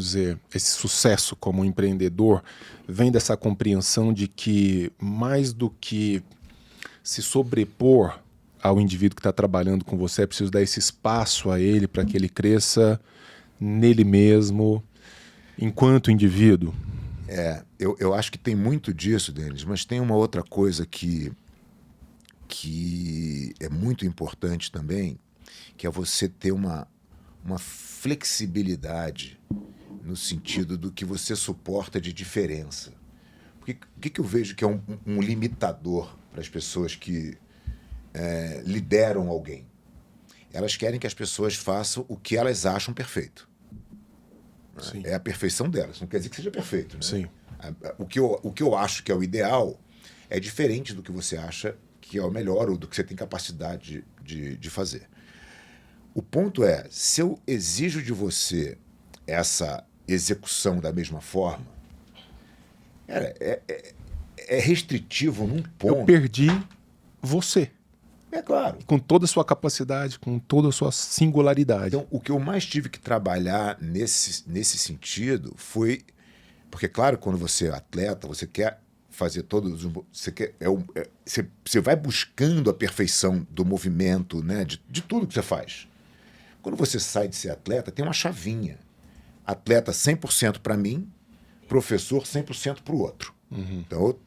dizer, esse sucesso como empreendedor vem dessa compreensão de que mais do que se sobrepor ao indivíduo que está trabalhando com você, é preciso dar esse espaço a ele para que ele cresça nele mesmo, enquanto indivíduo? Eu acho que tem muito disso, Denis, mas tem uma outra coisa que é muito importante também, que é você ter uma flexibilidade no sentido do que você suporta de diferença. Porque o que eu vejo que é um limitador para as pessoas que lideram alguém? Elas querem que as pessoas façam o que elas acham perfeito. Sim. É a perfeição delas, não quer dizer que seja perfeito, né? Sim. O que eu acho que é o ideal é diferente do que você acha que é o melhor ou do que você tem capacidade de fazer. O ponto é, se eu exijo de você essa execução da mesma forma, é restritivo num ponto. Eu perdi você. É claro. Com toda a sua capacidade, com toda a sua singularidade. Então, o que eu mais tive que trabalhar nesse sentido foi... Porque, claro, quando você é atleta, você quer fazer todos... Você vai buscando a perfeição do movimento, né? De tudo que você faz. Quando você sai de ser atleta, tem uma chavinha. Atleta 100% para mim, professor 100% para o outro. Uhum. Então,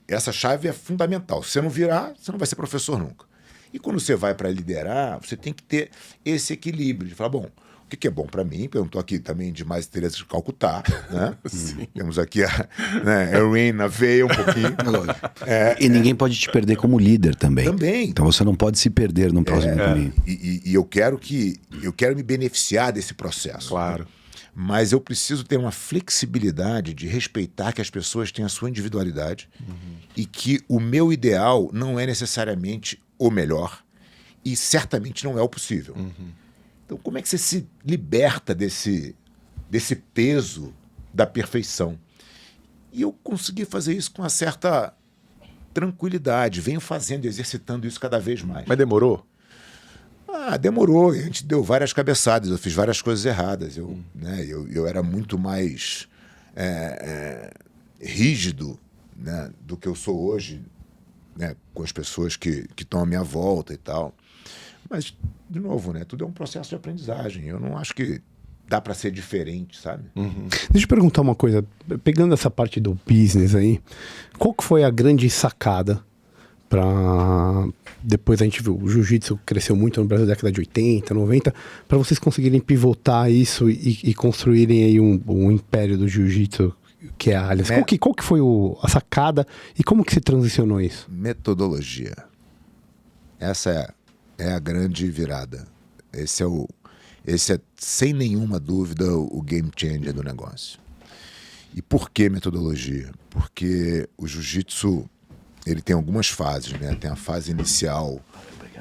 essa chave é fundamental. Se você não virar, você não vai ser professor nunca. E quando você vai para liderar, você tem que ter esse equilíbrio de falar, bom, o que é bom para mim? Eu não estou aqui também de mais Teresa de Calcutá, né? Temos aqui a Erin na veia um pouquinho. E ninguém pode te perder como líder também. Também. Então você não pode se perder no próximo caminho. E eu quero me beneficiar desse processo. Claro. Mas eu preciso ter uma flexibilidade de respeitar que as pessoas têm a sua individualidade e que o meu ideal não é necessariamente o melhor e certamente não é o possível. Então, como é que você se liberta desse peso da perfeição? E eu consegui fazer isso com uma certa tranquilidade. Venho fazendo, exercitando isso cada vez mais. Mas demorou? Demorou. A gente deu várias cabeçadas. Eu fiz várias coisas erradas. Eu era muito mais rígido, né, do que eu sou hoje, né, com as pessoas que estão à minha volta e tal. Mas, de novo, né, tudo é um processo de aprendizagem. Eu não acho que dá para ser diferente, sabe? Deixa eu perguntar uma coisa. Pegando essa parte do business aí, qual que foi a grande sacada para... Depois a gente viu, o jiu-jitsu cresceu muito no Brasil na década de 80, 90, para vocês conseguirem pivotar isso e construírem aí um império do jiu-jitsu que é a Allianz. Qual que foi a sacada e como que se transicionou isso? Metodologia. Essa é a grande virada. Esse é, sem nenhuma dúvida, o game changer do negócio. E por que metodologia? Porque o jiu-jitsu, ele tem algumas fases, né? Tem a fase inicial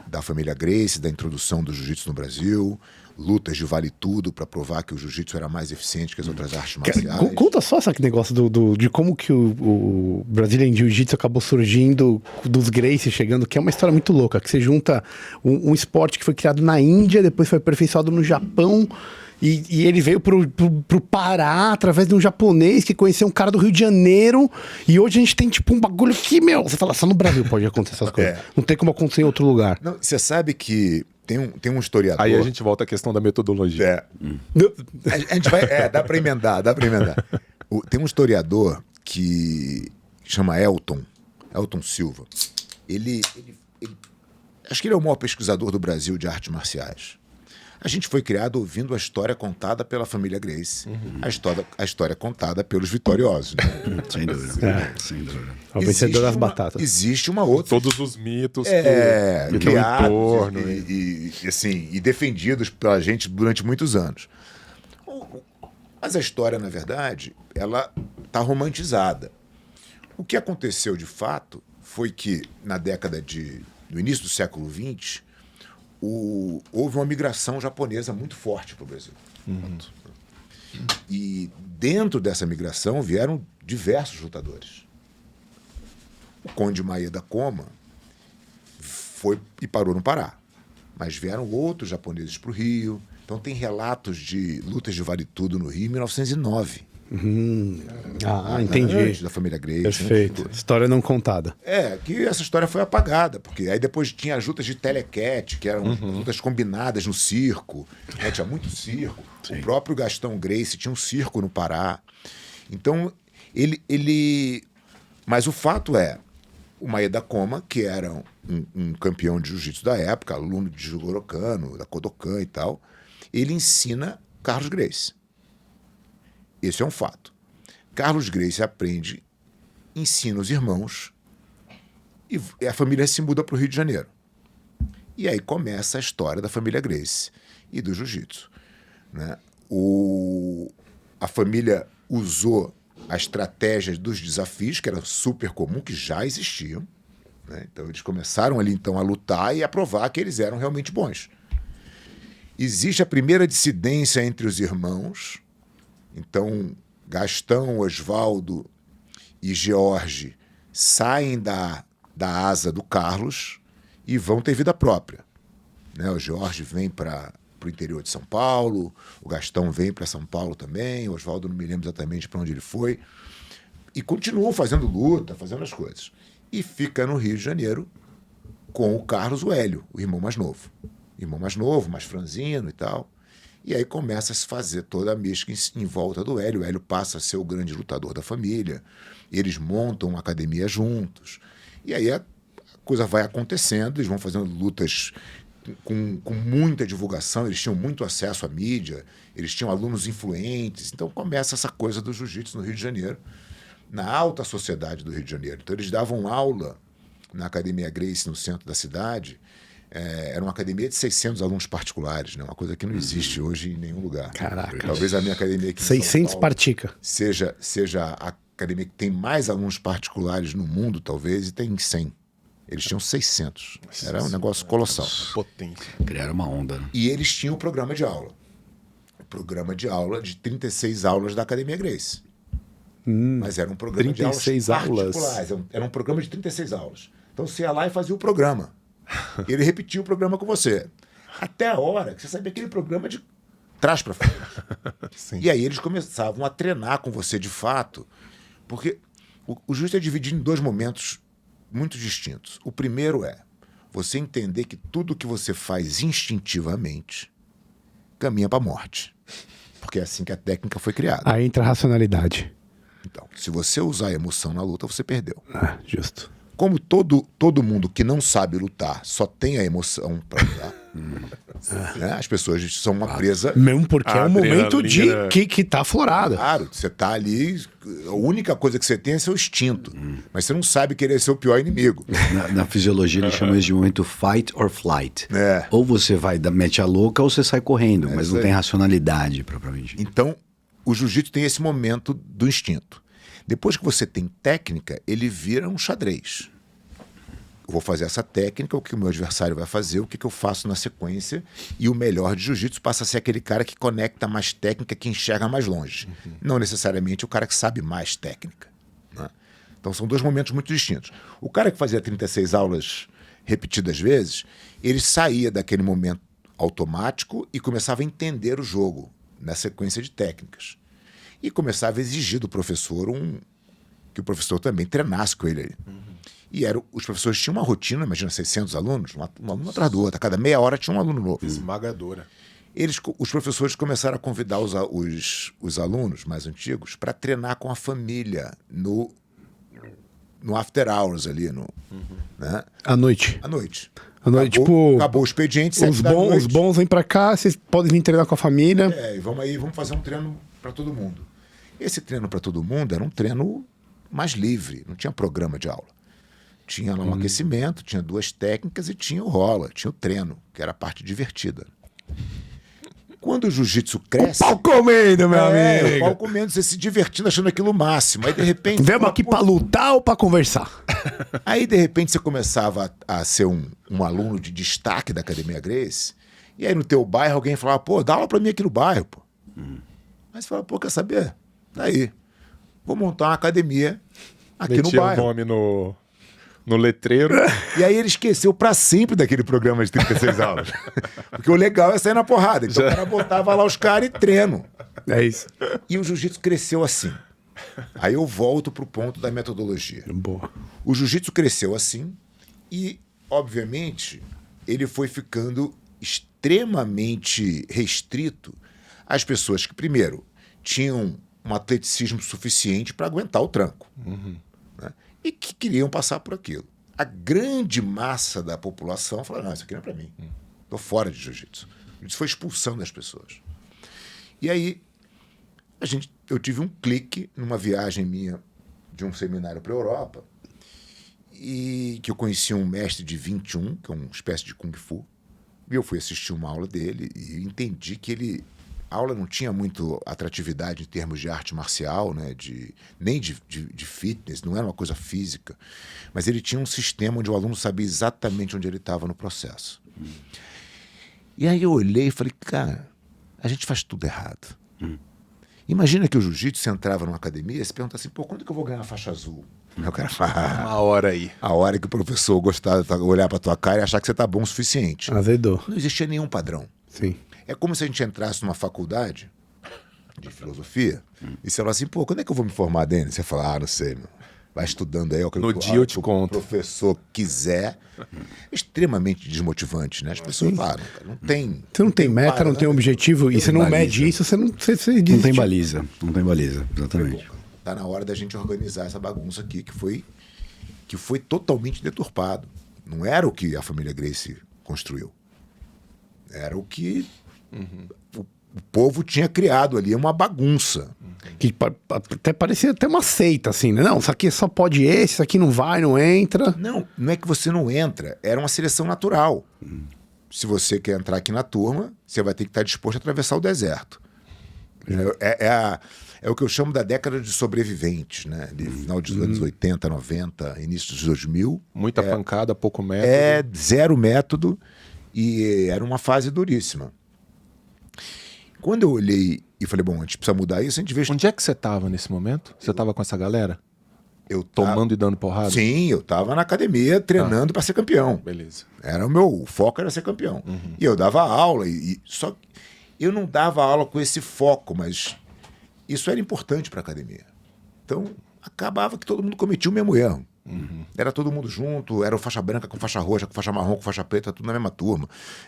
da família Gracie, da introdução do jiu-jitsu no Brasil, lutas de vale tudo para provar que o jiu-jitsu era mais eficiente que as outras artes marciais. Conta só esse negócio de como que o Brazilian Jiu-Jitsu acabou surgindo, dos Gracie chegando, que é uma história muito louca, que você junta um esporte que foi criado na Índia, depois foi aperfeiçoado no Japão, e ele veio pro Pará através de um japonês que conheceu um cara do Rio de Janeiro, e hoje a gente tem tipo um bagulho que, você fala, só no Brasil pode acontecer essas coisas. Não tem como acontecer em outro lugar. Não, você sabe que tem um historiador... Aí a gente volta à questão da metodologia. A gente vai... dá para emendar. Tem um historiador que chama Elton Silva. Ele acho que ele é o maior pesquisador do Brasil de artes marciais. A gente foi criado ouvindo a história contada pela família Gracie, a história contada pelos vitoriosos. Né? Sem dúvida. Sem dúvida. O vencedor das batatas. Existe uma outra. Todos os mitos que criados entorno, e defendidos pela gente durante muitos anos. Mas a história, na verdade, ela está romantizada. O que aconteceu de fato foi que, no início do século XX, houve uma migração japonesa muito forte para o Brasil. E dentro dessa migração vieram diversos lutadores. O Conde Maeda Koma foi e parou no Pará. Mas vieram outros japoneses para o Rio, Então tem relatos de lutas de vale tudo no Rio em 1909. Entendi. Antes da família Gracie. Perfeito. História não contada. Que essa história foi apagada, porque aí depois tinha as lutas de telequete, que eram lutas combinadas no circo, né? Tinha muito circo. O próprio Gastão Gracie tinha um circo no Pará. Então, Mas o fato é, o Maeda Koma, que era um campeão de jiu-jitsu da época, aluno de Jigoro Kano, da Kodokan e tal, ele ensina Carlos Gracie. Esse é um fato. Carlos Gracie aprende, ensina os irmãos e a família se muda para o Rio de Janeiro. E aí começa a história da família Gracie e do jiu-jitsu, né? A família usou a estratégia dos desafios, que era super comum, que já existiam, né? Então eles começaram ali então a lutar e a provar que eles eram realmente bons. Existe a primeira dissidência entre os irmãos. Então, Gastão, Oswaldo e George saem da asa do Carlos e vão ter vida própria, né? O George vem para o interior de São Paulo, o Gastão vem para São Paulo também, o Oswaldo não me lembro exatamente para onde ele foi, e continuam fazendo luta, fazendo as coisas. E fica no Rio de Janeiro com o Carlos, o Hélio, o irmão mais novo. Irmão mais novo, mais franzino e tal. E aí começa a se fazer toda a mística em volta do Hélio. O Hélio passa a ser o grande lutador da família. Eles montam uma academia juntos. E aí a coisa vai acontecendo, eles vão fazendo lutas com muita divulgação, eles tinham muito acesso à mídia, eles tinham alunos influentes. Então começa essa coisa do jiu-jitsu no Rio de Janeiro, na alta sociedade do Rio de Janeiro. Então eles davam aula na Academia Gracie, no centro da cidade. Era uma academia de 600 alunos particulares, né? Uma coisa que não existe hoje em nenhum lugar. Caraca. Talvez a minha academia aqui em 600 São Paulo partica. seja a academia que tem mais alunos particulares no mundo, talvez, e tem 100. Eles tinham 600. Era um negócio colossal. Potência. Criaram uma onda, né? E eles tinham o programa de aula. O programa de aula de 36 aulas da Academia Gracie. Mas era um programa de aulas 36 aulas? particulares. Era um programa de 36 aulas. Então você ia lá e fazia o programa. Ele repetia o programa com você. Até a hora que você sabia aquele programa de trás para frente. Sim. E aí eles começavam a treinar com você de fato, porque o jiu-jitsu é dividido em dois momentos muito distintos. O primeiro é você entender que tudo que você faz instintivamente caminha para a morte. Porque é assim que a técnica foi criada. Aí entra a racionalidade. Então, se você usar a emoção na luta, você perdeu. Justo. Como todo mundo que não sabe lutar só tem a emoção para usar, né? As pessoas são uma presa. Mesmo porque é um momento Adrenalina. que tá aflorada. Claro, você tá ali, a única coisa que você tem é seu instinto. Mas você não sabe querer ser o pior inimigo. Na fisiologia eles chamam isso de momento fight or flight. É. Ou você mete a louca ou você sai correndo, mas isso não aí. tem racionalidade propriamente. Então, o jiu-jitsu tem esse momento do instinto. Depois que você tem técnica, ele vira um xadrez. Eu vou fazer essa técnica, o que o meu adversário vai fazer, o que eu faço na sequência, e o melhor de jiu-jitsu passa a ser aquele cara que conecta mais técnica, que enxerga mais longe. Não necessariamente o cara que sabe mais técnica, né? Então são dois momentos muito distintos. O cara que fazia 36 aulas repetidas vezes, ele saía daquele momento automático e começava a entender o jogo na sequência de técnicas. E começava a exigir do professor que o professor também treinasse com ele ali. E os professores tinham uma rotina, imagina 600 alunos, um aluno atrás do outro. A cada meia hora tinha um aluno novo. Esmagadora. Os professores começaram a convidar os alunos mais antigos para treinar com a família no after hours ali, né? À noite. À noite. À noite, Acabou o expediente, os bons vêm pra cá, vocês podem vir treinar com a família. E vamos fazer um treino para todo mundo. Esse treino para todo mundo era um treino mais livre, não tinha programa de aula. Tinha lá um aquecimento, tinha 2 técnicas e tinha o rola, tinha o treino, que era a parte divertida. Quando o jiu-jitsu cresce... Pau comendo, meu amigo. O pau comendo, você se divertindo, achando aquilo o máximo. Aí, de repente... Vemos aqui pra lutar ou pra conversar? Aí, de repente, você começava a ser um aluno de destaque da Academia Gracie, e aí no teu bairro alguém falava, pô, dá aula pra mim aqui no bairro, pô. Aí você fala, pô, quer saber? Daí, vou montar uma academia aqui no Metia bairro. o nome No letreiro. E aí ele esqueceu pra sempre daquele programa de 36 aulas. Porque o legal é sair na porrada. Então o cara botava lá os caras e treino. É isso. E o jiu-jitsu cresceu assim. Aí eu volto pro ponto da metodologia. Boa. O jiu-jitsu cresceu assim e, obviamente, ele foi ficando extremamente restrito às pessoas que, primeiro, tinham um atleticismo suficiente para aguentar o tranco, né? E que queriam passar por aquilo. A grande massa da população falou, não, isso aqui não é para mim. Estou fora de jiu-jitsu. Isso foi expulsando as pessoas. E aí, eu tive um clique numa viagem minha de um seminário para a Europa, e que eu conheci um mestre de 21, que é uma espécie de Kung Fu, e eu fui assistir uma aula dele e entendi que a aula não tinha muito atratividade em termos de arte marcial, né? Nem de fitness, não era uma coisa física, mas ele tinha um sistema onde o aluno sabia exatamente onde ele estava no processo. E aí eu olhei e falei, cara, a gente faz tudo errado. Imagina que o jiu-jitsu, você entrava numa academia e se pergunta assim, pô, quando que eu vou ganhar a faixa azul? Aí o cara fala, Uma hora aí. a hora que o professor olhar pra tua cara e achar que você tá bom o suficiente. Azedou. Não existia nenhum padrão. Sim. É como se a gente entrasse numa faculdade de filosofia e você fala assim, pô, quando é que eu vou me formar, Denis? Você fala, não sei, meu. Vai estudando aí. No dia eu te conto. O professor quiser. Extremamente desmotivante, né? As pessoas falam, cara, não tem... Você não tem meta, não tem objetivo, e você não mede isso, você não você Não tem desiste. baliza. Não tem baliza, exatamente. Tá na hora da gente organizar essa bagunça aqui que foi totalmente deturpado. Não era o que a família Gracie construiu. Era o que o povo tinha criado ali, uma bagunça. Que até parecia até uma seita, assim, né? Não, isso aqui só pode esse, isso aqui não vai, não entra. Não é que você não entra, era uma seleção natural. Se você quer entrar aqui na turma, você vai ter que estar disposto a atravessar o deserto. É o que eu chamo da década de sobreviventes, né? De final dos anos 80, 90, início dos 2000. Muita pancada, pouco método. É zero método e era uma fase duríssima. Quando eu olhei e falei, bom, a gente precisa mudar isso, a gente vê... Onde é que você estava nesse momento? Você estava com essa galera? Eu Tomando e dando porrada? Sim, eu estava na academia treinando para ser campeão. Beleza. O foco era ser campeão. E eu dava aula, só que eu não dava aula com esse foco, mas isso era importante para a academia. Então, acabava que todo mundo cometia o mesmo erro. Era todo mundo junto, era o faixa branca com faixa roxa, com faixa marrom, com faixa preta, tudo na mesma turma.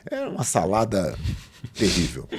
Era uma salada terrível.